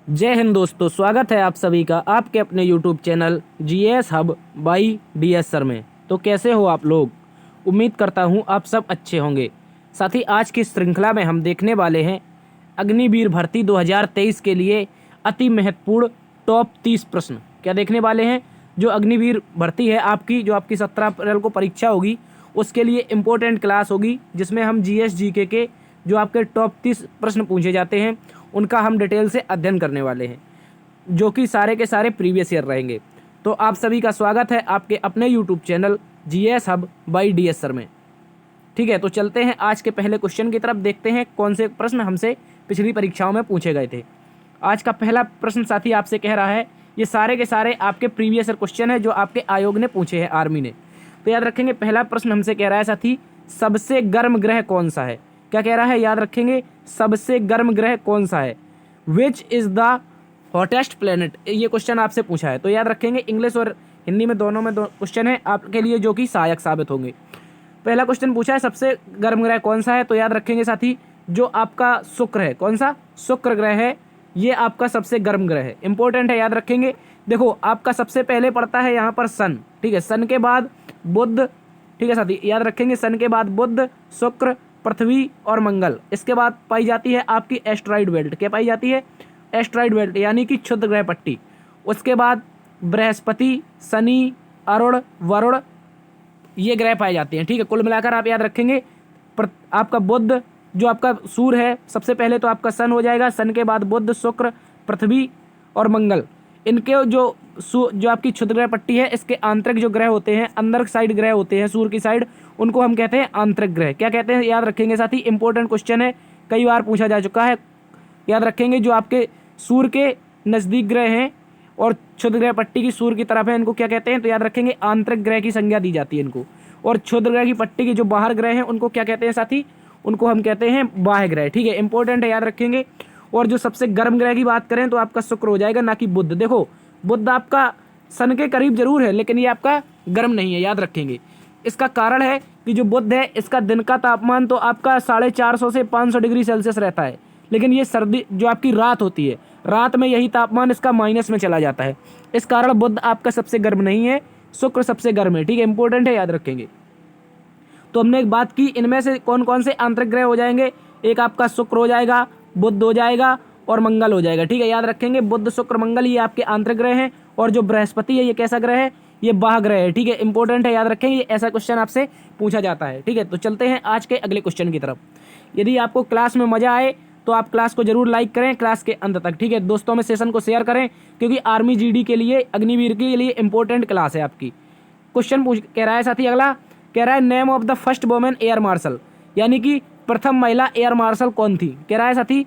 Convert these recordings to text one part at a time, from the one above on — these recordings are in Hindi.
जय हिंद दोस्तों, स्वागत है आप सभी का आपके अपने YouTube channel GS hub by DS sir में। तो कैसे हो आप लोग? उम्मीद करता हूँ आप सब अच्छे होंगे। साथ ही आज की श्रृंखला में हम देखने वाले हैं अग्निवीर भर्ती 2023 के लिए अति महत्वपूर्ण टॉप 30 प्रश्न। क्या देखने वाले हैं? जो अग्निवीर भर्ती है आपकी, जो आपकी 17 अप्रैल को परीक्षा होगी, उसके लिए इम्पोर्टेंट क्लास होगी जिसमें हम जीएस जीके के जो आपके टॉप 30 प्रश्न पूछे जाते हैं उनका हम डिटेल से अध्ययन करने वाले हैं, जो कि सारे के सारे प्रीवियस ईयर रहेंगे। तो आप सभी का स्वागत है आपके अपने YouTube channel GS hub by DS sir में। ठीक है, तो चलते हैं आज के पहले क्वेश्चन की तरफ। देखते हैं कौन से प्रश्न हमसे पिछली परीक्षाओं में पूछे गए थे। आज का पहला प्रश्न साथी आपसे कह रहा है, ये सारे के सारे आपके प्रीवियस ईयर क्वेश्चन है जो आपके आयोग ने पूछे हैं, आर्मी ने। तो याद रखेंगे, पहला प्रश्न हमसे कह रहा है साथी, सबसे गर्म ग्रह कौन सा है? क्या कह रहा है? याद रखेंगे, सबसे गर्म ग्रह कौन सा है? Which is the hottest planet? ये क्वेश्चन आपसे पूछा है। तो याद रखेंगे, इंग्लिश और हिंदी में दोनों में दो क्वेश्चन है आपके लिए जो कि सहायक साबित होंगे। पहला क्वेश्चन पूछा है, सबसे गर्म ग्रह कौन सा है? तो याद रखेंगे साथी, जो आपका शुक्र है। कौन सा? शुक्र ग्रह है, ये आपका सबसे गर्म ग्रह है। इंपॉर्टेंट है, याद रखेंगे। देखो, आपका सबसे पहले पड़ता है यहाँ पर सन। ठीक है, सन के बाद बुध। ठीक है साथी, याद रखेंगे, सन के बाद बुध, शुक्र, पृथ्वी और मंगल। इसके बाद पाई जाती है आपकी एस्ट्रॉइड बेल्ट। क्या पाई जाती है? एस्ट्रॉइड बेल्ट, यानी कि क्षुद्र ग्रह पट्टी। उसके बाद बृहस्पति, शनि, अरुण, वरुण, ये ग्रह पाए जाते हैं। ठीक है, कुल मिलाकर आप याद रखेंगे, आपका बुध जो आपका सूर्य है, सबसे पहले तो आपका सन हो जाएगा, सन के बाद बुध, शुक्र, पृथ्वी और मंगल। इनके जो आपकी क्षुद्र ग्रह पट्टी है, इसके आंतरिक जो ग्रह होते हैं, अंदर साइड ग्रह होते हैं सूर्य की साइड, उनको हम कहते हैं आंतरिक ग्रह। क्या कहते हैं? याद रखेंगे साथी, इंपॉर्टेंट क्वेश्चन है, कई बार पूछा जा चुका है। याद रखेंगे, जो आपके सूर्य के नज़दीक ग्रह हैं और क्षुद्र ग्रह पट्टी की सूर्य की तरफ है, इनको क्या कहते हैं? तो याद रखेंगे, आंतरिक ग्रह की संज्ञा दी जाती है इनको। और क्षुद्र ग्रह की पट्टी के जो बाहर ग्रह हैं उनको क्या कहते हैं साथी? उनको हम कहते हैं बाह्य ग्रह। ठीक है, इंपॉर्टेंट है, याद रखेंगे। और जो सबसे गर्म ग्रह की बात करें तो आपका शुक्र हो जाएगा, ना कि बुध। देखो, बुध आपका सन के करीब जरूर है, लेकिन ये आपका गर्म नहीं है, याद रखेंगे। इसका कारण है कि जो बुध है, इसका दिन का तापमान तो आपका 450 से 500 डिग्री सेल्सियस रहता है, लेकिन ये सर्दी जो आपकी रात होती है, रात में यही तापमान इसका माइनस में चला जाता है। इस कारण बुध आपका सबसे गर्म नहीं है, शुक्र सबसे गर्म है। ठीक है, इंपॉर्टेंट है, याद रखेंगे। तो हमने एक बात की, इनमें से कौन कौन से आंतरिक ग्रह हो जाएंगे? एक आपका शुक्र हो जाएगा, बुध हो जाएगा और मंगल हो जाएगा। ठीक है, याद रखेंगे, बुध, शुक्र, मंगल ये आपके आंतरिक ग्रह हैं। और जो बृहस्पति है, ये कैसा ग्रह है? ये बाह्य ग्रह है। ठीक है, इंपॉर्टेंट है, याद रखेंगे, ये ऐसा क्वेश्चन आपसे पूछा जाता है। ठीक है, तो चलते हैं आज के अगले क्वेश्चन की तरफ। यदि आपको क्लास में मजा आए तो आप क्लास को जरूर लाइक करें क्लास के अंत तक। ठीक है, दोस्तों में सेशन को शेयर करें, क्योंकि आर्मी जीडी के लिए, अग्निवीर के लिए इंपॉर्टेंट क्लास है आपकी। क्वेश्चन कह रहा है साथी, अगला कह रहा है, name of the first women air marshal, यानी कि प्रथम महिला एयर मार्शल कौन थी? कह रहा है साथी,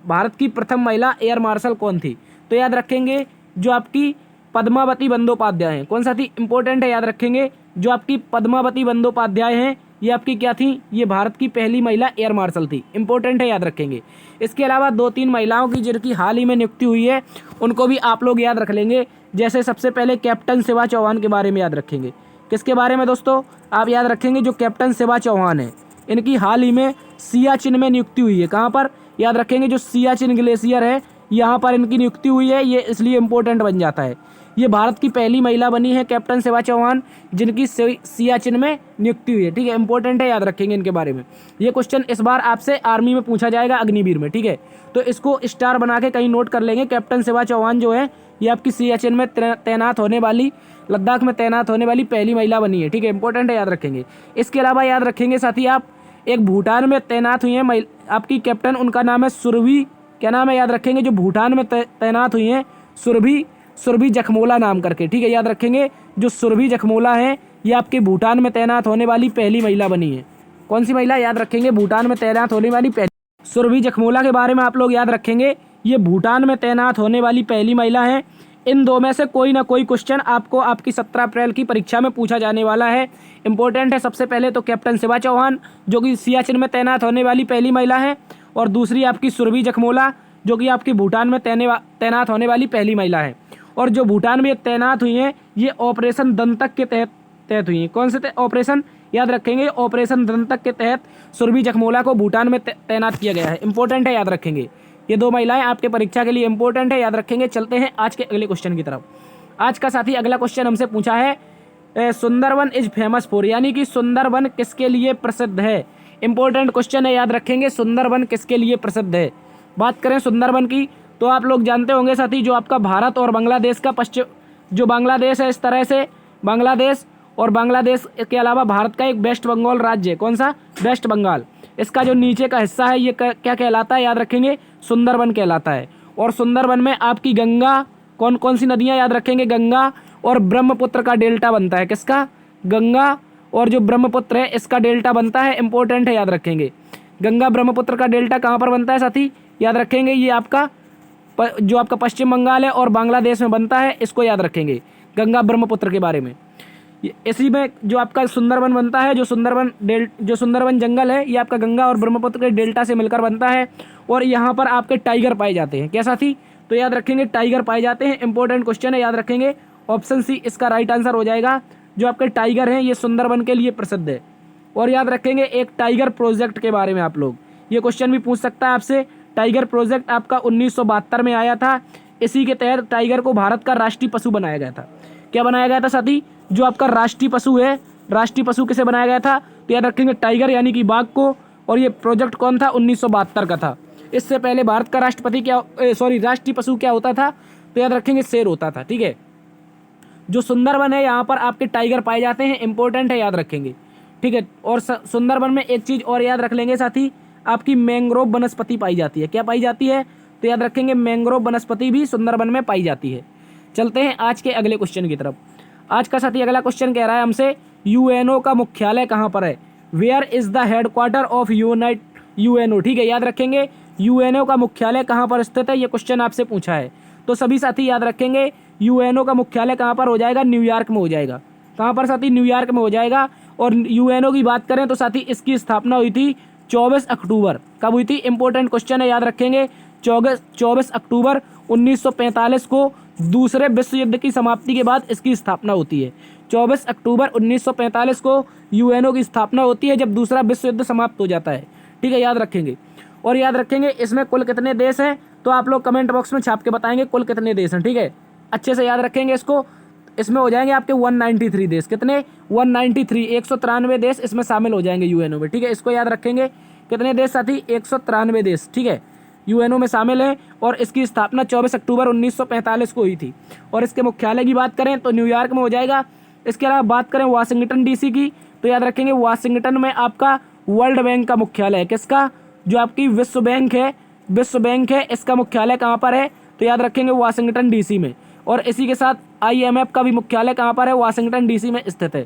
भारत की प्रथम महिला एयर मार्शल कौन थी? तो याद रखेंगे, जो आपकी पद्मावती बंदोपाध्याय हैं। कौन सा थी? इंपॉर्टेंट है, याद रखेंगे, जो आपकी पद्मावती बंदोपाध्याय हैं, ये आपकी क्या थी? ये भारत की पहली महिला एयर मार्शल थी। इंपॉर्टेंट है, याद रखेंगे। इसके अलावा 2-3 महिलाओं की जिनकी हाल ही में नियुक्ति हुई है, उनको भी आप लोग याद रख लेंगे। जैसे सबसे पहले कैप्टन शिवा चौहान के बारे में याद रखेंगे। किसके बारे में दोस्तों? आप याद रखेंगे, जो कैप्टन शिवा चौहान है, इनकी हाल ही में सियाचिन में नियुक्ति हुई है। कहाँ पर? याद रखेंगे, जो सियाचिन ग्लेशियर है, यहाँ पर इनकी नियुक्ति हुई है। ये इसलिए इंपॉर्टेंट बन जाता है। ये भारत की पहली महिला बनी है कैप्टन शिवा चौहान, जिनकी सियाचिन में नियुक्ति हुई है। ठीक है, इंपॉर्टेंट है, याद रखेंगे इनके बारे में। ये क्वेश्चन इस बार आपसे आर्मी में पूछा जाएगा, अग्निवीर में। ठीक है, तो इसको स्टार बना के कहीं नोट कर लेंगे। कैप्टन शिवा चौहान जो है, ये आपकी सियाचिन में तैनात होने वाली, लद्दाख में तैनात होने वाली पहली महिला बनी है। ठीक है, इंपॉर्टेंट है, याद रखेंगे। इसके अलावा याद रखेंगे साथी, आप एक भूटान में तैनात हुई हैं आपकी कैप्टन, उनका नाम है सुरभि। क्या नाम है? याद रखेंगे, जो भूटान में तैनात हुई हैं, सुरभि जखमोला नाम करके। ठीक है, याद रखेंगे, जो सुरभि जखमोला है, ये आपके भूटान में तैनात होने वाली पहली महिला बनी है। कौन सी महिला? याद रखेंगे, भूटान में तैनात होने वाली पहली। सुरभि जखमोला के बारे में आप लोग याद रखेंगे, ये भूटान में तैनात होने वाली पहली महिला है। इन दो में से कोई ना कोई क्वेश्चन आपको आपकी 17 अप्रैल की परीक्षा में पूछा जाने वाला है। इंपॉर्टेंट है, सबसे पहले तो कैप्टन शिवा चौहान, जो कि सियाचिन में तैनात होने वाली पहली महिला है, और दूसरी आपकी सुरभि जखमोला, जो कि आपकी भूटान में तैनात होने वाली पहली महिला है। और जो भूटान में तैनात हुई हैं, ये ऑपरेशन दंतक के तहत हुई हैं। कौन से ऑपरेशन? याद रखेंगे, ऑपरेशन दंतक के तहत सुरभि जखमोला को भूटान में तैनात किया गया है। इंपॉर्टेंट है, याद रखेंगे। ये 2 महिलाएं आपके परीक्षा के लिए इंपॉर्टेंट है, याद रखेंगे। चलते हैं आज के अगले क्वेश्चन की तरफ। आज का साथी अगला क्वेश्चन हमसे पूछा है सुंदरवन इज फेमस फॉर, यानी कि सुंदरवन किसके लिए प्रसिद्ध है। इंपॉर्टेंट क्वेश्चन है, याद रखेंगे। सुंदरवन किसके लिए प्रसिद्ध है। बात करें सुंदरवन की तो आप लोग जानते होंगे साथी, जो आपका भारत और बांग्लादेश का पश्चिम, जो बांग्लादेश है, इस तरह से बांग्लादेश और बांग्लादेश के अलावा भारत का एक वेस्ट बंगाल राज्य है। कौन सा? वेस्ट बंगाल। इसका जो नीचे का हिस्सा है ये क्या कहलाता है, याद रखेंगे, सुंदरवन कहलाता है। और सुंदरवन में आपकी गंगा, कौन कौन सी नदियां, याद रखेंगे, गंगा और ब्रह्मपुत्र का डेल्टा बनता है। किसका? गंगा और जो ब्रह्मपुत्र है इसका डेल्टा बनता है। इंपॉर्टेंट है, याद रखेंगे। गंगा ब्रह्मपुत्र का डेल्टा कहाँ पर बनता है साथी, याद रखेंगे, ये आपका जो आपका पश्चिम बंगाल है और बांग्लादेश में बनता है, इसको याद रखेंगे गंगा ब्रह्मपुत्र के बारे में। इसी में जो आपका सुंदरवन बनता है, जो सुंदरवन जंगल है, ये आपका गंगा और ब्रह्मपुत्र के डेल्टा से मिलकर बनता है। और यहाँ पर आपके टाइगर पाए जाते हैं। क्या साथी? तो याद रखेंगे, टाइगर पाए जाते हैं। इंपॉर्टेंट क्वेश्चन है, याद रखेंगे। ऑप्शन सी इसका राइट आंसर हो जाएगा। जो आपके टाइगर हैं ये सुंदरवन के लिए प्रसिद्ध है। और याद रखेंगे एक टाइगर प्रोजेक्ट के बारे में आप लोग, ये क्वेश्चन भी पूछ सकता है आपसे। टाइगर प्रोजेक्ट आपका 1972 में आया था। इसी के तहत टाइगर को भारत का राष्ट्रीय पशु बनाया गया था। क्या बनाया गया था साथी? जो आपका राष्ट्रीय पशु है, राष्ट्रीय पशु किसे बनाया गया था? तो याद रखेंगे टाइगर यानी कि बाघ को। और ये प्रोजेक्ट कौन था? 1972 का था। इससे पहले भारत का राष्ट्रीय पशु क्या होता था? तो याद रखेंगे शेर होता था। ठीक है, जो सुंदरवन है यहाँ पर आपके टाइगर पाए जाते हैं। इंपॉर्टेंट है, याद रखेंगे। ठीक है, और सुंदरवन में एक चीज और याद रख लेंगे साथी, आपकी मैंग्रोव वनस्पति पाई जाती है। क्या पाई जाती है? तो याद रखेंगे मैंग्रोव वनस्पति भी सुंदरवन में पाई जाती है। चलते हैं आज के अगले क्वेश्चन की तरफ। आज का साथी अगला क्वेश्चन कह रहा है हमसे यूएनओ का मुख्यालय कहाँ पर है। Where is the headquarter of UNO. ठीक है, याद रखेंगे यूएनओ का मुख्यालय कहाँ पर स्थित है, ये क्वेश्चन आपसे पूछा है। तो सभी साथी याद रखेंगे यूएनओ का मुख्यालय कहाँ पर हो जाएगा? न्यूयॉर्क में हो जाएगा। कहाँ पर साथी? न्यूयॉर्क में हो जाएगा। और यूएनओ की बात करें तो साथी इसकी स्थापना हुई थी 24 अक्टूबर। कब हुई थी? इंपॉर्टेंट क्वेश्चन है, याद रखेंगे। 24 अक्टूबर 1945 को दूसरे विश्व युद्ध की समाप्ति के बाद इसकी स्थापना होती है। 24 अक्टूबर 1945 को यूएनओ की स्थापना होती है, जब दूसरा विश्व युद्ध समाप्त हो जाता है। ठीक है, याद रखेंगे। और याद रखेंगे इसमें कुल कितने देश हैं, तो आप लोग कमेंट बॉक्स में छाप के बताएंगे कुल कितने देश हैं। ठीक है, अच्छे से याद रखेंगे इसको। इसमें हो जाएंगे आपके 193 देश। कितने? 193, 193 देश इसमें शामिल हो जाएंगे यूएनओ में। ठीक है, इसको याद रखेंगे। कितने देश साथी? 193 देश। ठीक है, यूएनओ में शामिल है। और इसकी स्थापना 24 अक्टूबर 1945 को हुई थी। और इसके मुख्यालय की बात करें तो न्यूयॉर्क में हो जाएगा। इसके अलावा बात करें वाशिंगटन डीसी की, तो याद रखेंगे वाशिंगटन में आपका वर्ल्ड बैंक का मुख्यालय है। किसका? जो आपकी विश्व बैंक है, इसका मुख्यालय कहाँ पर है? तो याद रखेंगे वाशिंगटन डीसी में। और इसी के साथ IMF का भी मुख्यालय कहाँ पर है? वाशिंगटन डीसी में स्थित है।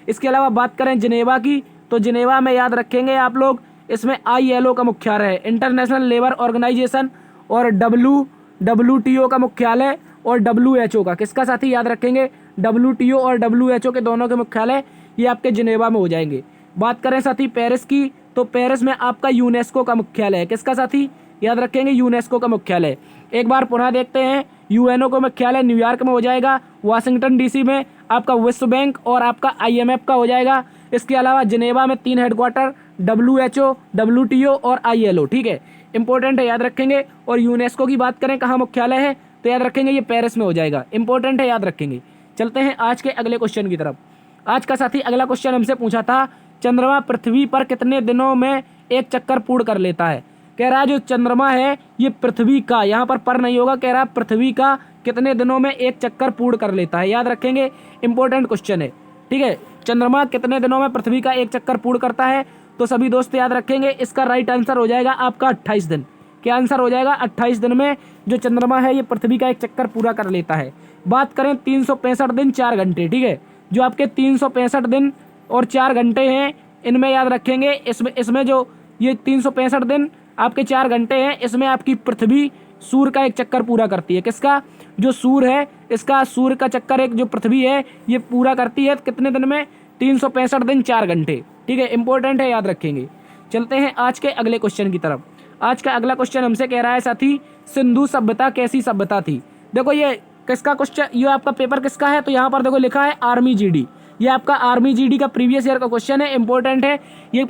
इसके अलावा बात करें जिनेवा की, तो जिनेवा में याद रखेंगे आप लोग, इसमें ILO का मुख्यालय है, इंटरनेशनल लेबर ऑर्गेनाइजेशन। और WTO का मुख्यालय और WHO का। किसका साथी? याद रखेंगे WTO और WHO के दोनों के मुख्यालय ये आपके जिनेवा में हो जाएंगे। बात करें साथी पेरिस की, तो पेरिस में आपका यूनेस्को का मुख्यालय है। किसका साथी? याद रखेंगे यूनेस्को का मुख्यालय। एक बार पुनः देखते हैं, यूएनओ का मुख्यालय न्यूयॉर्क में हो जाएगा, वाशिंगटन डीसी में आपका विश्व बैंक और आपका IMF का हो जाएगा। इसके अलावा जिनेवा में 3 हेडक्वार्टर, WHO, WTO और ILO। ठीक है, इंपॉर्टेंट है, याद रखेंगे। और यूनेस्को की बात करें कहाँ मुख्यालय है, तो याद रखेंगे ये पेरिस में हो जाएगा। इंपॉर्टेंट है, याद रखेंगे। चलते हैं आज के अगले क्वेश्चन की तरफ। आज का साथी अगला क्वेश्चन हमसे पूछा था चंद्रमा पृथ्वी पर कितने दिनों में एक चक्कर पूर्ण कर लेता है। कह रहा है जो चंद्रमा है ये पृथ्वी का, यहाँ पर नहीं होगा, कह रहा है पृथ्वी का कितने दिनों में एक चक्कर पूर्ण कर लेता है। याद रखेंगे, इंपॉर्टेंट क्वेश्चन है। ठीक है, चंद्रमा कितने दिनों में पृथ्वी का एक चक्कर पूर्ण करता है, तो सभी दोस्त याद रखेंगे इसका राइट आंसर हो जाएगा आपका 28 दिन। क्या आंसर हो जाएगा? 28 दिन में जो चंद्रमा है ये पृथ्वी का एक चक्कर पूरा कर लेता है। बात करें 365 दिन 4 घंटे। ठीक है, जो आपके 365 दिन और 4 घंटे हैं, इनमें याद रखेंगे इसमें जो ये 365 दिन आपके 4 घंटे हैं, इसमें आपकी पृथ्वी सूर्य का एक चक्कर पूरा करती है। किसका? जो सूर्य है इसका सूर्य का चक्कर एक जो पृथ्वी है ये पूरा करती है कितने दिन में? 365 दिन 4 घंटे। ठीक है, इंपॉर्टेंट है, याद रखेंगे। चलते हैं आज के अगले क्वेश्चन की तरफ। आज का अगला क्वेश्चन हमसे कह रहा है साथी सिंधु सभ्यता कैसी सभ्यता थी। देखो ये किसका क्वेश्चन, ये आपका पेपर किसका है, तो यहाँ पर देखो लिखा है आर्मी GD। ये आपका आर्मी GD का प्रीवियस ईयर का क्वेश्चन है, इंपॉर्टेंट है, ये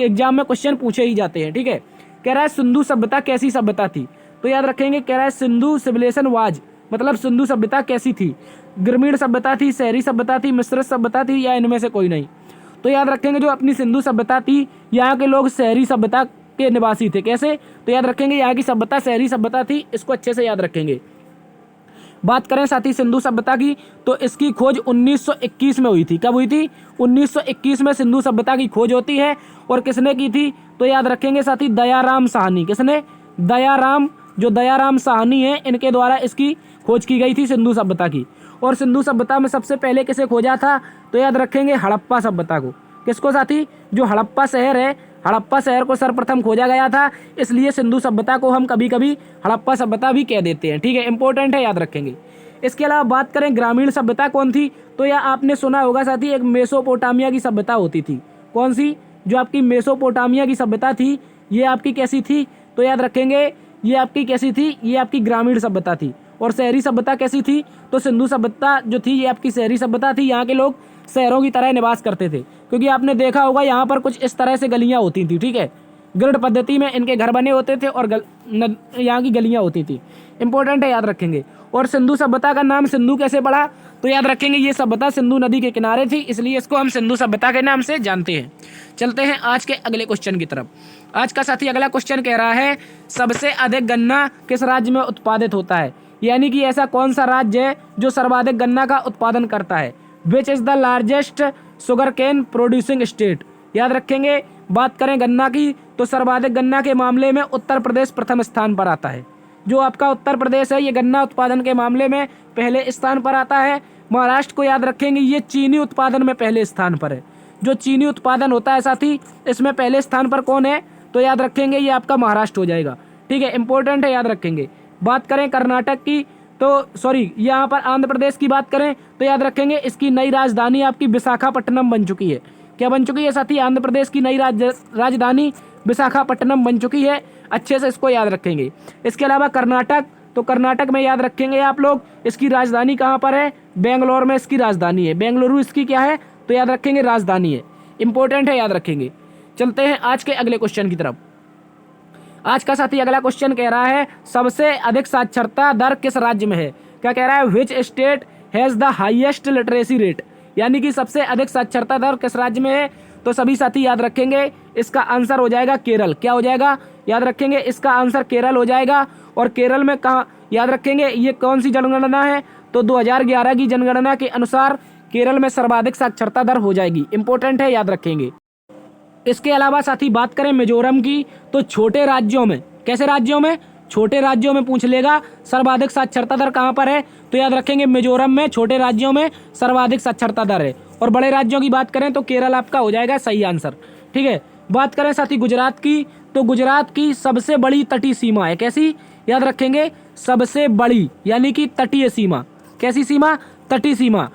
एग्जाम में क्वेश्चन पूछे ही जाते हैं। ठीक है, कह रहा है सिंधु सभ्यता कैसी सभ्यता थी। तो याद रखेंगे कह रहा है सिंधु सिविलाइजेशन वाज, मतलब सिंधु सभ्यता कैसी थी, ग्रामीण सभ्यता थी, शहरी सभ्यता थी, मिश्रित सभ्यता थी, या इनमें से कोई नहीं। तो याद रखेंगे जो अपनी सिंधु सभ्यता थी, यहाँ के लोग शहरी सभ्यता के निवासी थे। कैसे? तो याद रखेंगे यहाँ की सभ्यता शहरी सभ्यता थी, इसको अच्छे से याद रखेंगे। बात करें साथ ही सिंधु सभ्यता की, तो इसकी खोज 1921 में हुई थी। कब हुई थी? 1921 में सिंधु सभ्यता की खोज होती है। और किसने की थी? तो याद रखेंगे साथी दयाराम साहनी। किसने? दयाराम, जो दयाराम साहनी है, इनके द्वारा इसकी खोज की गई थी सिंधु सभ्यता की। और सिंधु सभ्यता में सबसे पहले किसे खोजा था? तो याद रखेंगे हड़प्पा सभ्यता को। किसको साथी? जो हड़प्पा शहर है, हड़प्पा शहर को सर्वप्रथम खोजा गया था, इसलिए सिंधु सभ्यता को हम कभी कभी हड़प्पा सभ्यता भी कह देते हैं। ठीक है, इंपॉर्टेंट है, याद रखेंगे। इसके अलावा बात करें ग्रामीण सभ्यता कौन थी, तो यह आपने सुना होगा साथी एक मेसोपोटामिया की सभ्यता होती थी। कौन सी? जो आपकी मेसोपोटामिया की सभ्यता थी, ये आपकी कैसी थी? तो याद रखेंगे ये आपकी कैसी थी? ये आपकी ग्रामीण सभ्यता थी। और शहरी सभ्यता कैसी थी? तो सिंधु सभ्यता जो थी ये आपकी शहरी सभ्यता थी। यहाँ के लोग शहरों की तरह निवास करते थे, क्योंकि आपने देखा होगा यहाँ पर कुछ इस तरह से गलियाँ होती थी। ठीक है, ग्रिड पद्धति में इनके घर बने होते थे और यहाँ की गलियाँ होती थी। इंपॉर्टेंट है, याद रखेंगे। और सिंधु सभ्यता का नाम सिंधु कैसे पड़ा? तो याद रखेंगे ये सभ्यता सिंधु नदी के किनारे थी, इसलिए इसको हम सिंधु सभ्यता के नाम से जानते हैं। चलते हैं आज के अगले क्वेश्चन की तरफ। आज का साथी अगला क्वेश्चन कह रहा है सबसे अधिक गन्ना किस राज्य में उत्पादित होता है, यानी कि ऐसा कौन सा राज्य है जो सर्वाधिक गन्ना का उत्पादन करता है। Which is the largest sugarcane producing state. याद रखेंगे बात करें गन्ना की, तो सर्वाधिक गन्ना के मामले में उत्तर प्रदेश प्रथम स्थान पर आता है। जो आपका उत्तर प्रदेश है ये गन्ना उत्पादन के मामले में पहले स्थान पर आता है। महाराष्ट्र को याद रखेंगे ये चीनी उत्पादन में पहले स्थान पर है। जो चीनी उत्पादन होता है साथी, इसमें पहले स्थान पर कौन है? तो याद रखेंगे ये आपका महाराष्ट्र हो जाएगा। ठीक है, इंपॉर्टेंट है, याद रखेंगे। बात करें कर्नाटक की, तो सॉरी यहाँ पर आंध्र प्रदेश की बात करें, तो याद रखेंगे इसकी नई राजधानी आपकी विशाखापट्टनम बन चुकी है। क्या बन चुकी है साथी? आंध्र प्रदेश की नई राजधानी विशाखापट्टनम बन चुकी है। अच्छे से इसको याद रखेंगे। इसके अलावा कर्नाटक, तो कर्नाटक में याद रखेंगे आप लोग इसकी राजधानी कहाँ पर है? बेंगलोर में इसकी राजधानी है। बेंगलुरु इसकी क्या है? तो याद रखेंगे राजधानी है। इंपॉर्टेंट है, याद रखेंगे। चलते हैं आज के अगले क्वेश्चन की तरफ। आज का साथी अगला क्वेश्चन कह रहा है सबसे अधिक साक्षरता दर किस राज्य में है। क्या कह रहा है? Which state has the highest literacy rate, यानी कि सबसे अधिक साक्षरता दर किस राज्य में है। तो सभी साथी याद रखेंगे इसका आंसर हो जाएगा केरल। क्या हो जाएगा? याद रखेंगे इसका आंसर केरल हो जाएगा। और केरल में कहाँ? याद रखेंगे ये कौन सी जनगणना है? तो 2011 की जनगणना के अनुसार केरल में सर्वाधिक साक्षरता दर हो जाएगी। इंपॉर्टेंट है, याद रखेंगे। इसके अलावा साथी बात करें मिजोरम की, तो छोटे राज्यों में, कैसे राज्यों में? छोटे राज्यों में पूछ लेगा सर्वाधिक साक्षरता दर कहाँ पर है। तो याद रखेंगे मिजोरम में, छोटे राज्यों में सर्वाधिक साक्षरता दर है। और बड़े राज्यों की बात करें तो केरल आपका हो जाएगा सही आंसर। ठीक है, बात करें साथी गुजरात की, तो गुजरात की सबसे बड़ी तटीय सीमा है। कैसी? याद रखेंगे सबसे बड़ी, यानी कि तटीय सीमा। कैसी सीमा? तटीय सीमा।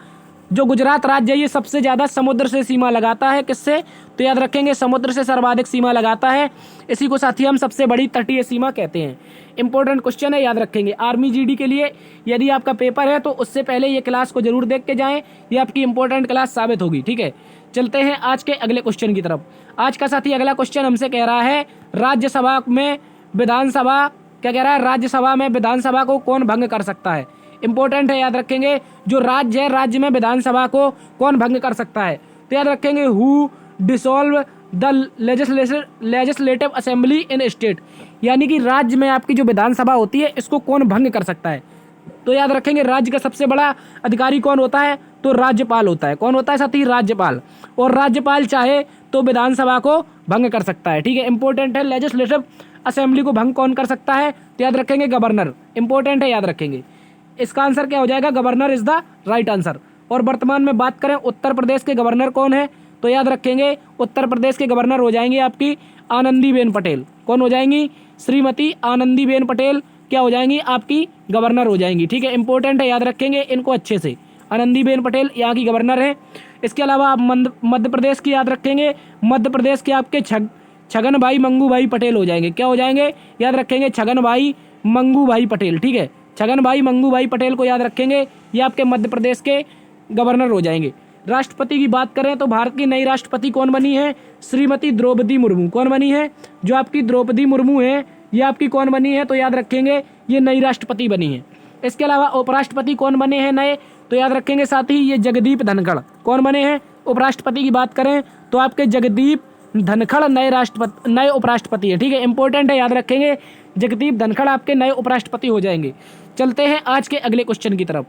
जो गुजरात राज्य है ये सबसे ज्यादा समुद्र से सीमा लगाता है। किससे? तो याद रखेंगे समुद्र से सर्वाधिक सीमा लगाता है। इसी को साथी हम सबसे बड़ी तटीय सीमा कहते हैं। इंपॉर्टेंट क्वेश्चन है, याद रखेंगे। आर्मी जीडी के लिए यदि आपका पेपर है तो उससे पहले ये क्लास को जरूर देख के जाएं, ये आपकी इंपॉर्टेंट क्लास साबित होगी। ठीक है, चलते हैं आज के अगले क्वेश्चन की तरफ। आज का साथी अगला क्वेश्चन हमसे कह रहा है राज्यसभा में विधानसभा, क्या कह रहा है? राज्यसभा में विधानसभा को कौन भंग कर सकता है। इंपॉर्टेंट है, याद रखेंगे। जो राज्य है, राज्य में विधानसभा को कौन भंग कर सकता है। तो याद रखेंगे who dissolve the legislative assembly in state, यानी कि राज्य में आपकी जो विधानसभा होती है इसको कौन भंग कर सकता है। तो याद रखेंगे राज्य का सबसे बड़ा अधिकारी कौन होता है? तो राज्यपाल होता है। कौन होता है साथी? राज्यपाल। और राज्यपाल चाहे तो विधानसभा को भंग कर सकता है। ठीक है, इंपॉर्टेंट है। लेजिस्लेटिव असेंबली को भंग कौन कर सकता है? तो याद रखेंगे गवर्नर। इंपॉर्टेंट है, याद रखेंगे। इसका आंसर क्या हो जाएगा? Governor is the right answer. और वर्तमान में बात करें उत्तर प्रदेश के गवर्नर कौन है, तो याद रखेंगे उत्तर प्रदेश के गवर्नर हो जाएंगे आपकी आनंदीबेन पटेल। कौन हो जाएंगी? श्रीमती आनंदीबेन पटेल क्या हो जाएंगी? आपकी गवर्नर हो जाएंगी। ठीक है, इंपॉर्टेंट है, याद रखेंगे इनको अच्छे से। आनंदीबेन पटेल यहाँ की गवर्नर है। इसके अलावा आप मध्य प्रदेश की याद रखेंगे। मध्य प्रदेश के आपके छगन भाई मंगू भाई पटेल हो जाएंगे। क्या हो जाएंगे? याद रखेंगे छगन भाई मंगू भाई पटेल। ठीक है, छगन भाई मंगू भाई पटेल को याद रखेंगे, ये आपके मध्य प्रदेश के गवर्नर हो जाएंगे। राष्ट्रपति की बात करें तो भारत की नई राष्ट्रपति कौन बनी है? श्रीमती द्रौपदी मुर्मू। कौन बनी है? जो आपकी द्रौपदी मुर्मू है ये आपकी कौन बनी है, तो याद रखेंगे ये नई राष्ट्रपति बनी है। इसके अलावा उपराष्ट्रपति कौन बने हैं नए, तो याद रखेंगे साथ ही ये जगदीप धनखड़ कौन बने हैं। उपराष्ट्रपति की बात करें तो आपके जगदीप धनखड़ नए उपराष्ट्रपति है। ठीक है, इंपॉर्टेंट है, याद रखेंगे जगदीप धनखड़ आपके नए उपराष्ट्रपति हो जाएंगे। चलते हैं आज के अगले क्वेश्चन की तरफ।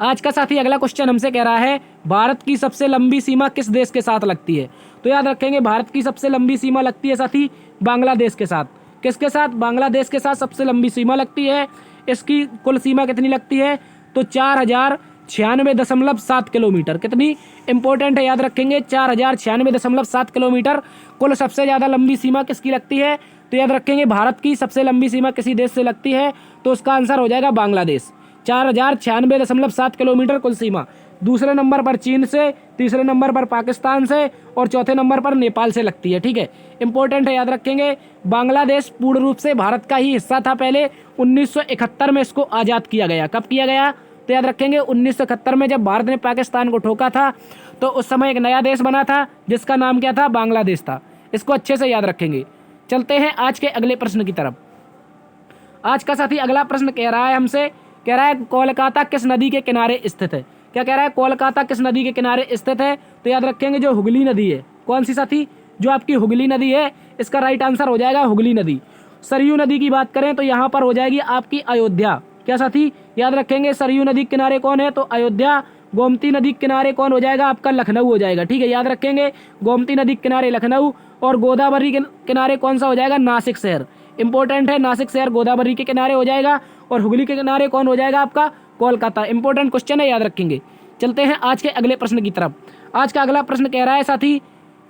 आज का साथी अगला क्वेश्चन हमसे कह रहा है भारत की सबसे लंबी सीमा किस देश के साथ लगती है, तो याद रखेंगे भारत की सबसे लंबी सीमा लगती है साथी बांग्लादेश के साथ। किसके साथ, बांग्लादेश के साथ सबसे लंबी सीमा लगती है। इसकी कुल सीमा कितनी लगती है, तो 4096.7 किलोमीटर। कितनी इंपॉर्टेंट है, याद रखेंगे 4096.7 किलोमीटर कुल सबसे ज़्यादा लंबी सीमा किसकी लगती है, तो याद रखेंगे भारत की सबसे लंबी सीमा किसी देश से लगती है, तो उसका आंसर हो जाएगा बांग्लादेश। 4096.7 किलोमीटर कुल सीमा। दूसरे नंबर पर चीन से, तीसरे नंबर पर पाकिस्तान से और चौथे नंबर पर नेपाल से लगती है। ठीक है, इंपॉर्टेंट है, याद रखेंगे बांग्लादेश पूर्ण रूप से भारत का ही हिस्सा था पहले। 1971 में इसको आज़ाद किया गया। कब किया गया, तो याद रखेंगे 1971 में जब भारत ने पाकिस्तान को ठोका था, तो उस समय एक नया देश बना था जिसका नाम क्या था, बांग्लादेश था। इसको अच्छे से याद रखेंगे। चलते हैं आज के अगले प्रश्न की तरफ। आज का साथी अगला प्रश्न कह रहा है हमसे, कह रहा है कोलकाता किस नदी के किनारे स्थित है। क्या कह रहा है, कोलकाता किस नदी के किनारे स्थित है, तो याद रखेंगे जो हुगली नदी है। कौन सी साथी, जो आपकी हुगली नदी है, इसका राइट आंसर हो जाएगा हुगली नदी। सरयू नदी की बात करें तो यहाँ पर हो जाएगी आपकी अयोध्या। क्या साथी, याद रखेंगे सरयू नदी के किनारे कौन है, तो अयोध्या। गोमती नदी के किनारे कौन हो जाएगा, आपका लखनऊ हो जाएगा। ठीक है, याद रखेंगे गोमती नदी के किनारे लखनऊ। और गोदावरी के किनारे कौन सा हो जाएगा, नासिक शहर। इंपॉर्टेंट है, नासिक शहर गोदावरी के किनारे हो जाएगा। और हुगली के किनारे कौन हो जाएगा, आपका कोलकाता। इंपॉर्टेंट क्वेश्चन है, याद रखेंगे। चलते हैं आज के अगले प्रश्न की तरफ। आज का अगला प्रश्न कह रहा है साथी,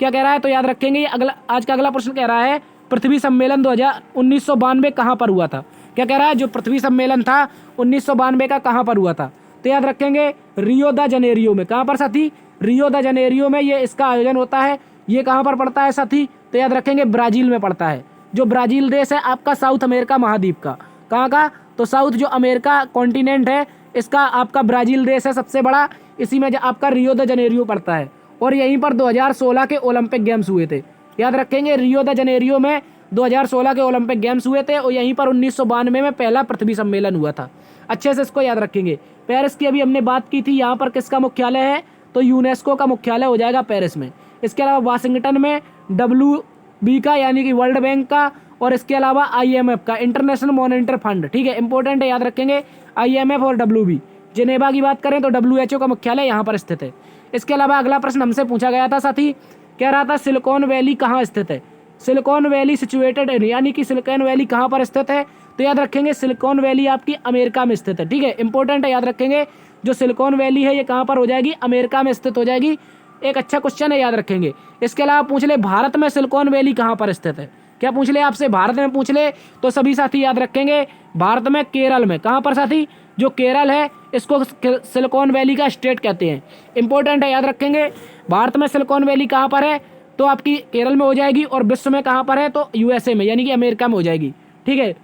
क्या कह रहा है, तो याद रखेंगे ये आज का अगला प्रश्न कह रहा है पृथ्वी सम्मेलन 1992 कहाँ पर हुआ था। क्या कह रहा है, जो पृथ्वी सम्मेलन था 1992 का कहाँ पर हुआ था, तो याद रखेंगे रियो द जनेरियो में। कहाँ पर साथी, रियो द जनेरियो में ये इसका आयोजन होता है। ये कहाँ पर पड़ता है साथी, तो याद रखेंगे ब्राजील में पड़ता है। जो ब्राजील देश है आपका साउथ अमेरिका महाद्वीप का। कहाँ का, तो साउथ जो अमेरिका कॉन्टिनेंट है इसका आपका ब्राजील देश है सबसे बड़ा। इसी में आपका रियो द जनेरियो पड़ता है। और यहीं पर 2016 के ओलंपिक गेम्स हुए थे। याद रखेंगे रियो द जनेरियो में 2016 के ओलंपिक गेम्स हुए थे। और यहीं पर 1992 में पहला पृथ्वी सम्मेलन हुआ था। अच्छे से इसको याद रखेंगे। पेरिस की अभी हमने बात की थी, यहाँ पर किसका मुख्यालय है, तो यूनेस्को का मुख्यालय हो जाएगा पेरिस में। इसके अलावा वाशिंगटन में WB का यानी कि वर्ल्ड बैंक का, और इसके अलावा IMF का, इंटरनेशनल मॉनेटरी फंड। ठीक है, इंपॉर्टेंट है, याद रखेंगे IMF और WB। जिनेवा की बात करें तो WHO का मुख्यालय यहाँ पर स्थित है। इसके अलावा अगला प्रश्न हमसे पूछा गया था साथी, कह रहा था सिलिकॉन वैली कहाँ स्थित है। सिलिकॉन वैली सिचुएटेड इन, यानी कि सिलिकॉन वैली कहाँ पर स्थित है, तो याद रखेंगे सिलिकॉन वैली आपकी अमेरिका में स्थित है। ठीक है, इंपॉर्टेंट है, याद रखेंगे जो सिलिकॉन वैली है ये कहाँ पर हो जाएगी, अमेरिका में स्थित हो जाएगी। एक अच्छा क्वेश्चन है, याद रखेंगे। इसके अलावा पूछ ले भारत में सिलिकॉन वैली कहाँ पर स्थित है। क्या पूछ ले आपसे, भारत में पूछ ले तो सभी साथी याद रखेंगे भारत में केरल में। कहाँ पर साथी, जो केरल है इसको सिलिकॉन वैली का स्टेट कहते हैं। इंपॉर्टेंट है, याद रखेंगे भारत में सिलिकॉन वैली कहाँ पर है, तो आपकी केरल में हो जाएगी। और विश्व में कहाँ पर है, तो USA में यानी कि अमेरिका में हो जाएगी। ठीक है,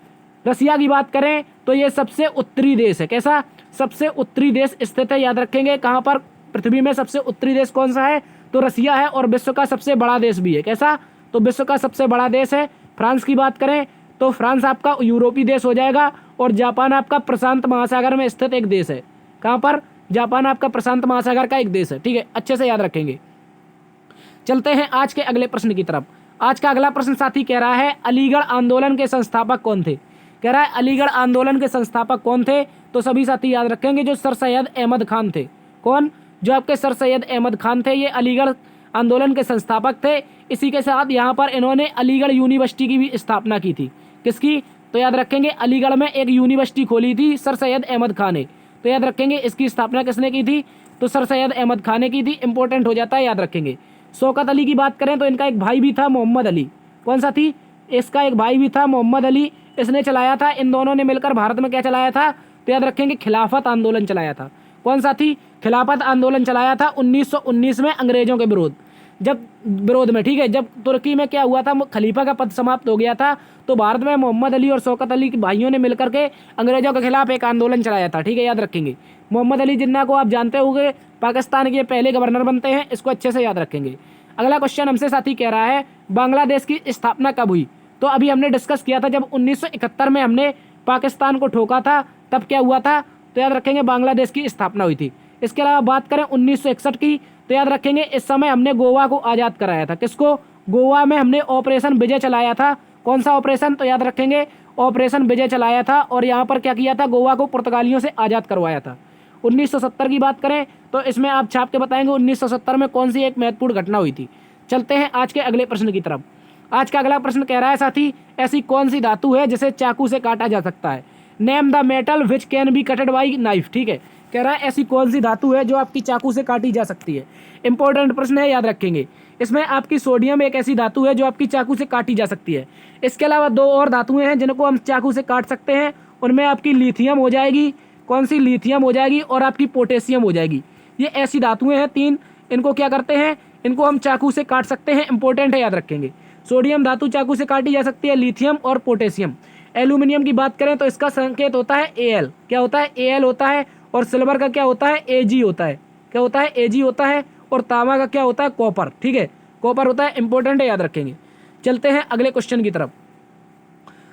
रसिया की बात करें तो ये सबसे उत्तरी देश है। कैसा, सबसे उत्तरी देश स्थित है। याद रखेंगे कहाँ पर, पृथ्वी में सबसे उत्तरी देश कौन सा है, तो रसिया है। और विश्व का सबसे बड़ा देश भी है। कैसा, तो विश्व का सबसे बड़ा देश है। फ्रांस की बात करें तो फ्रांस आपका यूरोपीय देश हो जाएगा। और जापान आपका प्रशांत महासागर में स्थित एक देश है। कहाँ पर, जापान आपका प्रशांत महासागर का एक देश है। ठीक है, अच्छे से याद रखेंगे। चलते हैं आज के अगले प्रश्न की तरफ। आज का अगला प्रश्न साथी कह रहा है अलीगढ़ आंदोलन के संस्थापक कौन थे। कह रहा है अलीगढ़ आंदोलन के संस्थापक कौन थे, तो सभी साथी याद रखेंगे जो सर सैयद अहमद खान थे। कौन, जो आपके सर सैयद अहमद खान थे, ये अलीगढ़ आंदोलन के संस्थापक थे। इसी के साथ यहाँ पर इन्होंने अलीगढ़ यूनिवर्सिटी की भी स्थापना की थी। किसकी, तो याद रखेंगे अलीगढ़ में एक यूनिवर्सिटी खोली थी सर सैयद अहमद खान ने। तो याद रखेंगे इसकी स्थापना किसने की थी, तो सर सैयद अहमद खान ने की थी। इंपॉर्टेंट हो जाता है, याद रखेंगे। शौकत अली की बात करें तो इनका एक भाई भी था मोहम्मद अली। कौन सा थी, इसका एक भाई भी था मोहम्मद अली, इसने चलाया था। इन दोनों ने मिलकर भारत में क्या चलाया था, तो याद रखेंगे खिलाफत आंदोलन चलाया था। कौन सा थी, खिलाफत आंदोलन चलाया था 1919 में अंग्रेजों के विरोध में। ठीक है, जब तुर्की में क्या हुआ था, खलीफा का पद समाप्त हो गया था, तो भारत में मोहम्मद अली और शौकत अली के भाइयों ने मिलकर के अंग्रेजों के खिलाफ एक आंदोलन चलाया था। ठीक है, याद रखेंगे। मोहम्मद अली जिन्ना को आप जानते होंगे, पाकिस्तान के पहले गवर्नर बनते हैं। इसको अच्छे से याद रखेंगे। अगला क्वेश्चन हमसे साथी कह रहा है बांग्लादेश की स्थापना कब हुई, तो अभी हमने डिस्कस किया था जब 1971 में हमने पाकिस्तान को ठोका था तब क्या हुआ था, तो याद रखेंगे बांग्लादेश की स्थापना हुई थी। इसके अलावा बात करें 1961 की, तो याद रखेंगे इस समय हमने गोवा को आज़ाद कराया था। किसको? गोवा में हमने ऑपरेशन विजय चलाया था। कौन सा ऑपरेशन? तो याद रखेंगे ऑपरेशन विजय चलाया था और यहाँ पर क्या किया था, गोवा को पुर्तगालियों से आज़ाद करवाया था। 1970 की बात करें तो इसमें आप छाप के बताएंगे 1970 में कौन सी एक महत्वपूर्ण घटना हुई थी। चलते हैं आज के अगले प्रश्न की तरफ। आज का अगला प्रश्न कह रहा है साथी, ऐसी कौन सी धातु है जिसे चाकू से काटा जा सकता है? Name the metal which can be कटेड by knife. ठीक है, कह रहा है ऐसी कौन सी धातु है जो आपकी चाकू से काटी जा सकती है। इंपॉर्टेंट प्रश्न है, याद रखेंगे। इसमें आपकी सोडियम एक ऐसी धातु है जो आपकी चाकू से काटी जा सकती है। इसके अलावा दो और धातुएं हैं जिनको हम चाकू से काट सकते हैं, उनमें आपकी लिथियम हो जाएगी। कौन सी? लिथियम हो जाएगी और आपकी पोटेशियम हो जाएगी। ये ऐसी धातुएं हैं तीन, इनको क्या करते हैं, इनको हम चाकू से काट सकते हैं। इंपॉर्टेंट है, याद रखेंगे। सोडियम धातु चाकू से काटी जा सकती है, लिथियम और पोटेशियम। एल्यूमिनियम की बात करें तो इसका संकेत होता है Al। क्या होता है? Al होता है। और सिल्वर का क्या होता है? Ag होता है। क्या होता है? Ag होता है। और तांबा का क्या होता है? कॉपर। ठीक है, कॉपर होता है। इंपॉर्टेंट है, याद रखेंगे। चलते हैं अगले क्वेश्चन की तरफ।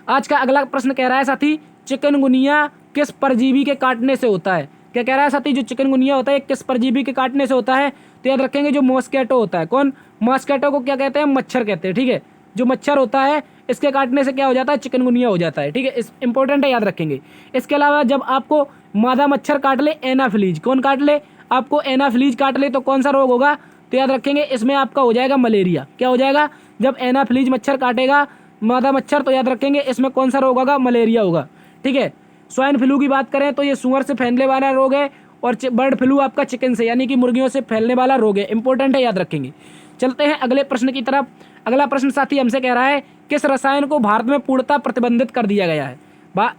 आज का अगला प्रश्न कह रहा है साथी, चिकनगुनिया किस परजीवी के काटने से होता है? क्या कह रहा है साथी, जो चिकनगुनिया होता है किस परजीवी के काटने से होता है? तो याद रखेंगे जो मॉस्किटो होता है। कौन? मॉस्किटो को क्या कहते हैं? मच्छर कहते हैं। ठीक है, जो मच्छर होता है इसके काटने से क्या हो जाता है? चिकनगुनिया हो जाता है। ठीक है, इस इंपॉर्टेंट है, याद रखेंगे। इसके अलावा जब आपको मादा मच्छर काट ले, एनाफिलीज। कौन काट ले? आपको एनाफिलीज काट ले तो कौन सा रोग होगा? तो याद रखेंगे इसमें आपका हो जाएगा मलेरिया। क्या हो जाएगा? जब एनाफिलीज मच्छर काटेगा मादा मच्छर तो याद रखेंगे इसमें कौन सा रोग होगा? मलेरिया होगा। ठीक है, स्वाइन फ्लू की बात करें तो ये सुअर से फैलने वाला रोग है और बर्ड फ्लू आपका चिकन से यानी कि मुर्गियों से फैलने वाला रोग है। इंपॉर्टेंट है, याद रखेंगे। चलते हैं अगले प्रश्न की तरफ। अगला प्रश्न साथी हमसे कह रहा है, किस रसायन को भारत में पूर्णतः प्रतिबंधित कर दिया गया है?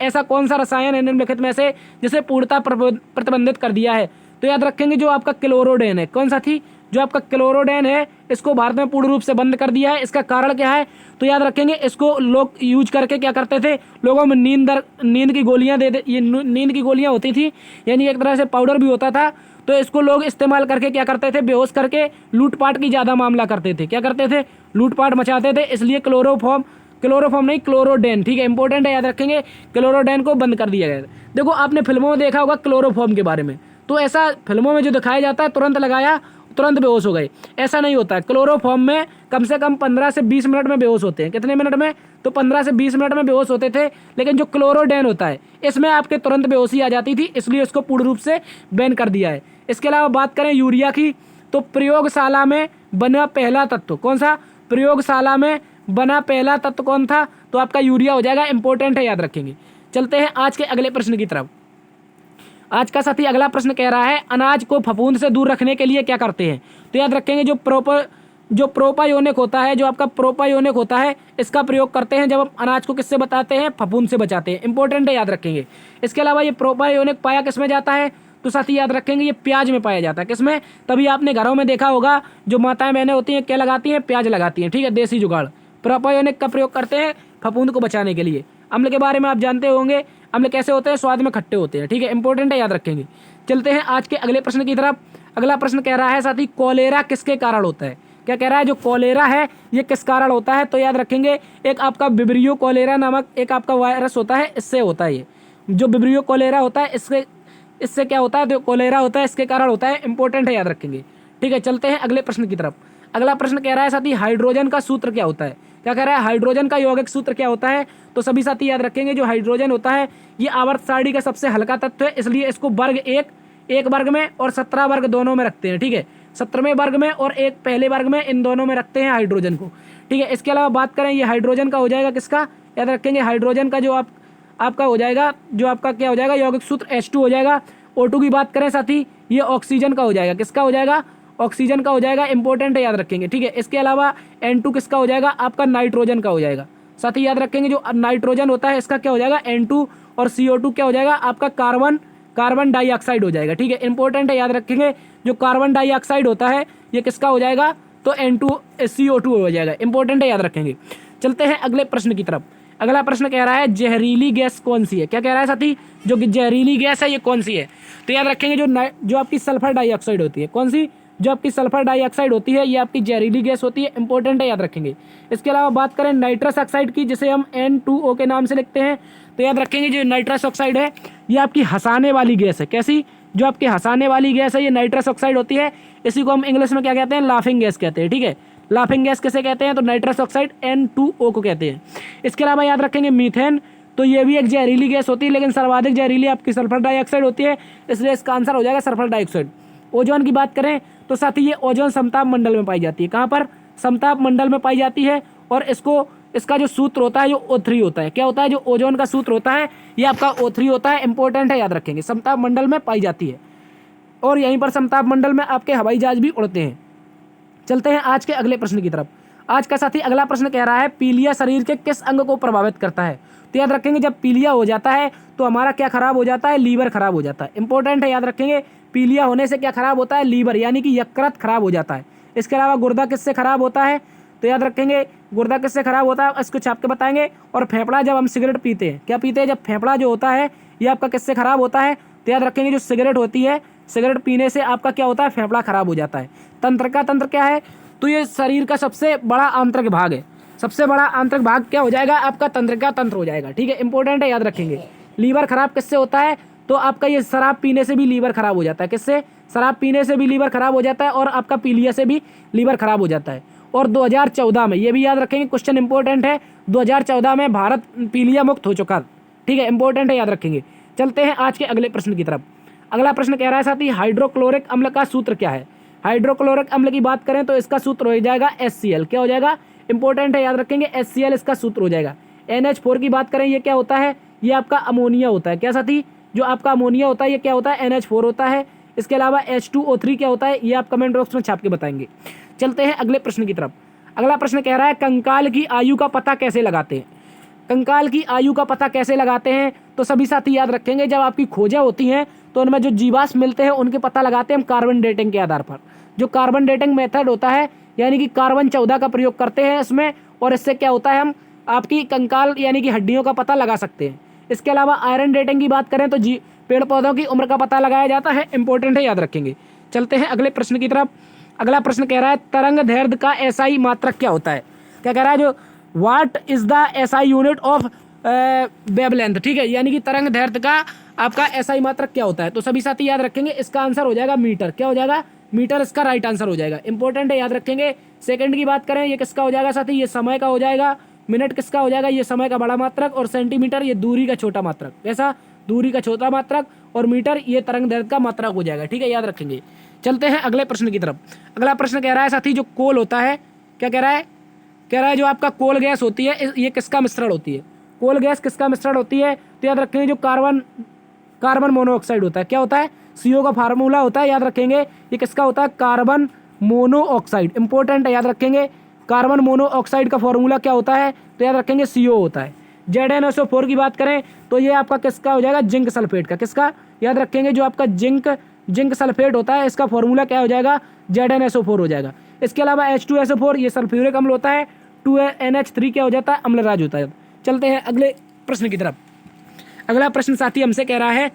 ऐसा कौन सा रसायन है निम्नलिखित में से जिसे पूर्णतः प्रतिबंधित कर दिया है? तो याद रखेंगे जो आपका क्लोरोडेन है। कौन सा थी? जो आपका क्लोरोडेन है इसको भारत में पूर्ण रूप से बंद कर दिया है। इसका कारण क्या है? तो याद रखेंगे इसको लोग यूज करके क्या करते थे, लोगों में नींद की गोलियां ये नींद की गोलियां होती थी, यानी एक तरह से पाउडर भी होता था। तो इसको लोग इस्तेमाल करके क्या करते थे, बेहोश करके लूटपाट की ज़्यादा मामला करते थे। क्या करते थे? लूटपाट मचाते थे। इसलिए क्लोरोफॉर्म नहीं, क्लोरोडेन। ठीक है, इंपॉर्टेंट है, याद रखेंगे। क्लोरोडेन को बंद कर दिया गया। देखो आपने फिल्मों में देखा होगा क्लोरोफॉर्म के बारे में, तो ऐसा फिल्मों में जो दिखाया जाता है तुरंत लगाया तुरंत बेहोश हो गए, ऐसा नहीं होता है। क्लोरोफॉर्म में कम से कम 15 से 20 मिनट में बेहोश होते हैं। कितने मिनट में? तो 15 से 20 मिनट में बेहोश होते थे। लेकिन जो क्लोरोडेन होता है इसमें आपके तुरंत बेहोशी आ जाती थी, इसलिए इसको पूर्ण रूप से बैन कर दिया है। इसके अलावा बात करें यूरिया की, तो प्रयोगशाला में बना पहला तत्व कौन सा? प्रयोगशाला में बना पहला तत्व कौन था? तो आपका यूरिया हो जाएगा। इंपॉर्टेंट है, याद रखेंगे। चलते हैं आज के अगले प्रश्न की तरफ। आज का साथी अगला प्रश्न कह रहा है, अनाज को फफूंद से दूर रखने के लिए क्या करते हैं? तो याद रखेंगे जो प्रोपायोनिक होता है, जो आपका प्रोपायोनिक होता है इसका प्रयोग करते हैं जब हम अनाज को किससे बचाते हैं? फफूंद से बचाते हैं। इंपॉर्टेंट है, याद रखेंगे। इसके अलावा ये प्रोपायोनिक पाया किस में जाता है? तो साथी याद रखेंगे ये प्याज में पाया जाता है। किसमें? तभी आपने घरों में देखा होगा जो माताएं बहनें होती हैं क्या लगाती हैं? प्याज लगाती हैं। ठीक है, देसी जुगाड़। प्रोपायोनिक का प्रयोग करते हैं फफूंद को बचाने के लिए। अम्ल के बारे में आप जानते होंगे, अम्ल कैसे होते हैं? स्वाद में खट्टे होते हैं। ठीक है, इंपॉर्टेंट है, याद रखेंगे। चलते हैं आज के अगले प्रश्न की तरफ। अगला प्रश्न कह रहा है साथी, कोलेरा किसके कारण होता है? क्या कह रहा है? जो कोलेरा है ये किस कारण होता है? तो याद रखेंगे एक आपका विब्रियो कोलेरा नामक एक आपका वायरस होता है, इससे होता है। ये जो विब्रियो कोलेरा होता है इससे क्या होता है? जो कोलेरा होता है इसके कारण होता है। इंपॉर्टेंट है, याद रखेंगे। ठीक है, चलते हैं अगले प्रश्न की तरफ। अगला प्रश्न कह रहा है साथी, हाइड्रोजन का सूत्र क्या होता है? क्या कह रहा है? हाइड्रोजन का यौगिक सूत्र क्या होता है? तो सभी साथी याद रखेंगे जो हाइड्रोजन होता है ये आवर्त सारणी का सबसे हल्का तत्व है, इसलिए इसको वर्ग एक वर्ग में और 17 वर्ग दोनों में रखते हैं। ठीक है, 17वें वर्ग में और एक पहले वर्ग में, इन दोनों में रखते हैं हाइड्रोजन को। ठीक है, इसके अलावा बात करें ये हाइड्रोजन का हो जाएगा किसका? याद रखेंगे हाइड्रोजन का जो आपका हो जाएगा, जो आपका क्या हो जाएगा? यौगिक सूत्र H2 हो जाएगा। O2 की बात करें साथी ये ऑक्सीजन का हो जाएगा। किसका हो जाएगा? ऑक्सीजन का हो जाएगा। इंपॉर्टेंट है, याद रखेंगे। ठीक है, इसके अलावा N2 किसका हो जाएगा? आपका नाइट्रोजन का हो जाएगा। साथ ही याद रखेंगे जो नाइट्रोजन होता है इसका क्या हो जाएगा? N2 और CO2 क्या हो जाएगा? आपका कार्बन डाइऑक्साइड हो जाएगा। ठीक है, इंपॉर्टेंट है, याद रखेंगे। जो कार्बन डाइऑक्साइड होता है ये किसका हो जाएगा? तो CO2 हो जाएगा। इंपॉर्टेंट है, याद रखेंगे। चलते हैं अगले प्रश्न की तरफ। अगला प्रश्न कह रहा है जहरीली गैस कौन सी है? क्या कह रहा है साथी? जो जहरीली गैस है ये कौन सी है? तो याद रखेंगे जो आपकी सल्फर डाइऑक्साइड होती है। कौन सी? जो आपकी सल्फर डाइऑक्साइड होती है ये आपकी जहरीली गैस होती है, इंपॉर्टेंट है, याद रखेंगे। इसके अलावा बात करें नाइट्रस ऑक्साइड की, जिसे हम N2O के नाम से लिखते हैं, तो याद रखेंगे जो नाइट्रस ऑक्साइड है ये आपकी हंसाने वाली गैस है। कैसी? जो आपकी हंसाने वाली गैस है ये नाइट्रस ऑक्साइड होती है। इसी को हम इंग्लिश में क्या कहते हैं? लाफिंग गैस कहते हैं, ठीक है। लाफिंग गैस किसे कहते हैं? तो नाइट्रस ऑक्साइड N2O को कहते हैं। इसके अलावा याद रखेंगे मीथेन, तो ये भी एक जहरीली गैस होती है, लेकिन सर्वाधिक जहरीली आपकी सल्फर डाइऑक्साइड होती है, इसलिए इसका आंसर हो जाएगा सल्फर डाइऑक्साइड। ओजोन की बात करें तो साथी ये ओजोन समताप मंडल में पाई जाती है। कहाँ पर? समताप मंडल में पाई जाती है। और इसका जो सूत्र होता है जो O3 होता है। क्या होता है? जो ओजोन का सूत्र होता है ये आपका O3 होता है, इंपॉर्टेंट है, याद रखेंगे। समताप मंडल में पाई जाती है और यहीं पर समताप मंडल में आपके हवाई जहाज भी उड़ते हैं। चलते हैं आज के अगले प्रश्न की तरफ। आज का साथी अगला प्रश्न कह रहा है पीलिया शरीर के किस अंग को प्रभावित करता है? तो याद रखेंगे जब पीलिया हो जाता है तो हमारा क्या खराब हो जाता है? लीवर खराब हो जाता है, इंपॉर्टेंट है, याद रखेंगे। पीलिया होने से क्या खराब होता है? लीवर, यानी कि यकृत खराब हो जाता है। इसके अलावा गुर्दा किससे खराब होता है? तो याद रखेंगे गुर्दा किससे खराब होता है इसको छाप के बताएंगे। और फेफड़ा, जब हम सिगरेट पीते हैं, क्या पीते हैं? जब फेफड़ा जो होता है ये आपका किससे खराब होता है? तो याद रखेंगे जो सिगरेट होती है, सिगरेट पीने से आपका क्या होता है? फेफड़ा खराब हो जाता है। तंत्रिका तंत्र क्या है? तो ये शरीर का सबसे बड़ा आंतरिक भाग है। सबसे बड़ा आंतरिक भाग क्या हो जाएगा? आपका तंत्रिका तंत्र हो जाएगा, ठीक है, इंपॉर्टेंट है, याद रखेंगे। लीवर खराब किससे होता है? तो आपका ये शराब पीने से भी लीवर खराब हो जाता है। किससे? शराब पीने से भी लीवर खराब हो जाता है और आपका पीलिया से भी लीवर खराब हो जाता है। और 2014 में, ये भी याद रखेंगे, क्वेश्चन इंपॉर्टेंट है, 2014 में भारत पीलिया मुक्त हो चुका, ठीक है, इंपॉर्टेंट है, याद रखेंगे। चलते हैं आज के अगले प्रश्न की तरफ। अगला प्रश्न कह रहा है साथी हाइड्रोक्लोरिक अम्ल का सूत्र क्या है? हाइड्रोक्लोरिक अम्ल की बात करें तो इसका सूत्र हो जाएगा HCl। क्या हो जाएगा? इंपॉर्टेंट है, याद रखेंगे, HCl इसका सूत्र हो जाएगा। NH4 की बात करें, ये क्या होता है? ये आपका अमोनिया होता है। क्या साथी? जो आपका अमोनिया होता है ये क्या होता है? NH4 होता है। इसके अलावा H2O3 क्या होता है? ये आप कमेंट बॉक्स में छाप के बताएंगे। चलते हैं अगले प्रश्न की तरफ। अगला प्रश्न कह रहा है कंकाल की आयु का पता कैसे लगाते हैं? कंकाल की आयु का पता कैसे लगाते हैं? तो सभी साथी याद रखेंगे जब आपकी खोजें होती हैं तो उनमें जो जीवाश्म मिलते हैं उनके पता लगाते हैं हम कार्बन डेटिंग के आधार पर। जो कार्बन डेटिंग मेथड होता है यानी कि कार्बन 14 का प्रयोग करते हैं इसमें, और इससे क्या होता है हम आपकी कंकाल यानी कि हड्डियों का पता लगा सकते हैं। इसके अलावा आयरन डेटिंग की बात करें तो पेड़ पौधों की उम्र का पता लगाया जाता है, इंपॉर्टेंट है, याद रखेंगे। चलते हैं अगले प्रश्न की तरफ। अगला प्रश्न कह रहा है तरंग दैर्ध्य का SI मात्रक क्या होता है? क्या कह रहा है? जो what is the SI unit of wavelength, ठीक है, यानी कि तरंग दैर्ध्य का आपका SI मात्रक क्या होता है? तो सभी साथी याद रखेंगे इसका आंसर हो जाएगा मीटर। क्या हो जाएगा? मीटर इसका राइट आंसर हो जाएगा, इंपॉर्टेंट है, याद रखेंगे। सेकंड की बात करें ये किसका हो जाएगा साथी? ये समय का हो जाएगा। मिनट किसका हो जाएगा? ये समय का बड़ा मात्रक। और सेंटीमीटर ये दूरी का छोटा मात्रक। कैसा? दूरी का छोटा मात्रक। और मीटर ये तरंग दैर्ध्य का मात्रक हो जाएगा, ठीक है, याद रखेंगे। चलते हैं अगले प्रश्न की तरफ। अगला प्रश्न कह रहा है साथी जो कोल होता है, क्या कह रहा है? कह रहा है जो आपका कोल गैस होती है ये किसका मिश्रण होती है? कोल गैस किसका मिश्रण होती है? तो याद रखेंगे जो कार्बन मोनोऑक्साइड होता है। क्या होता है? CO का फार्मूला होता है, याद रखेंगे। ये किसका होता है? कार्बन मोनोऑक्साइड, इंपॉर्टेंट है, याद रखेंगे। कार्बन मोनोऑक्साइड का फॉर्मूला क्या होता है? तो याद रखेंगे CO होता है। ZnSO4 की बात करें तो ये आपका किसका हो जाएगा? जिंक सल्फेट का। किसका? याद रखेंगे जो आपका जिंक सल्फेट होता है इसका फॉर्मूला क्या हो जाएगा? ZnSO4 हो जाएगा। इसके अलावा H2SO4 ये सल्फ्यूरिक अम्ल होता है। 2NH3 क्या हो जाता है? अम्लराज होता है। चलते हैं अगले प्रश्न की तरफ। अगला प्रश्न साथी हमसे कह रहा है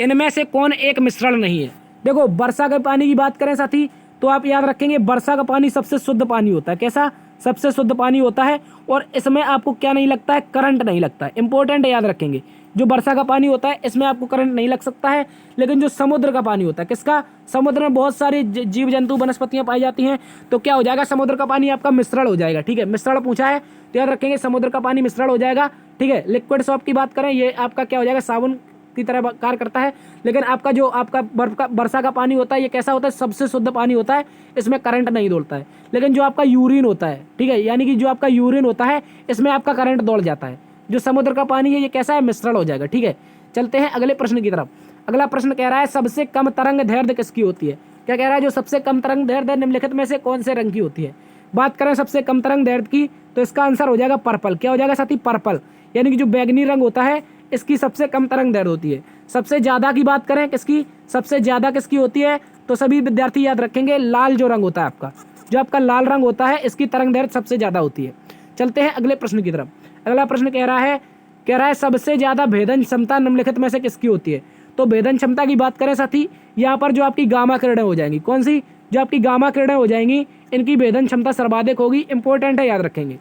इनमें से कौन एक मिश्रण नहीं है? देखो वर्षा के पानी की बात करें साथी तो आप याद रखेंगे वर्षा का पानी सबसे शुद्ध पानी होता है। कैसा? सबसे शुद्ध पानी होता है। और इसमें आपको क्या नहीं लगता है? करंट नहीं लगता है, इंपॉर्टेंट है, याद रखेंगे। जो वर्षा का पानी होता है इसमें आपको करंट नहीं लग सकता है। लेकिन जो समुद्र का पानी होता है, किसका? समुद्र में बहुत सारी जीव जंतु वनस्पतियां पाई जाती हैं, तो क्या हो जाएगा? समुद्र का पानी आपका मिश्रण हो जाएगा, ठीक है, मिश्रण पूछा है तो याद रखेंगे समुद्र का पानी मिश्रण हो जाएगा, ठीक है। लिक्विड सोप की बात करें ये आपका क्या हो जाएगा? साबुन की तरह कार्य करता है। लेकिन आपका जो आपका वर्षा का पानी होता है ये कैसा होता है? सबसे शुद्ध पानी होता है, इसमें करंट नहीं दौड़ता है। लेकिन जो आपका यूरिन होता है, ठीक है, यानी कि जो आपका यूरिन होता है इसमें आपका करंट दौड़ जाता है। जो समुद्र का पानी है ये कैसा है? मिश्रण हो जाएगा, ठीक है। चलते हैं अगले प्रश्न की तरफ। अगला प्रश्न कह रहा है सबसे कम तरंग दैर्ध्य किसकी होती है? क्या कह रहा है? जो सबसे कम तरंग दैर्ध्य निम्नलिखित में से कौन से रंग की होती है? बात करें सबसे कम तरंग दैर्ध्य की तो इसका आंसर हो जाएगा पर्पल। क्या हो जाएगा साथी? पर्पल, यानी कि जो बैगनी रंग होता है इसकी सबसे कम तरंग दैर्ध्य होती है। सबसे ज्यादा की बात करें किसकी? सबसे ज्यादा किसकी होती है? तो सभी विद्यार्थी याद रखेंगे लाल जो रंग होता है आपका, जो आपका लाल रंग होता है इसकी तरंग दैर्ध्य सबसे ज्यादा होती है। चलते हैं अगले प्रश्न की तरफ। अगला प्रश्न कह रहा है सबसे ज्यादा भेदन क्षमता निम्नलिखित में से किसकी होती है? तो भेदन क्षमता की बात करें साथी, यहाँ पर जो आपकी गामा किरणें हो जाएंगी, कौन सी, जो आपकी गामा किरणें हो जाएंगी, इनकी भेदन क्षमता सर्वाधिक होगी। इंपॉर्टेंट है, याद रखेंगे।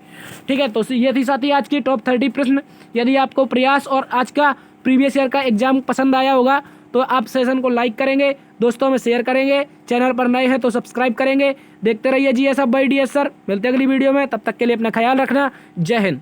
ठीक है, तो ये थी साथी आज की टॉप 30 प्रश्न। यदि आपको प्रयास और आज का प्रीवियस ईयर का एग्जाम पसंद आया होगा तो आप सेशन को लाइक करेंगे, दोस्तों में शेयर करेंगे, चैनल पर नए हैं तो सब्सक्राइब करेंगे। देखते रहिए GS hub by DS sir. मिलते हैं अगली वीडियो में, तब तक के लिए अपना ख्याल रखना। जय हिंद।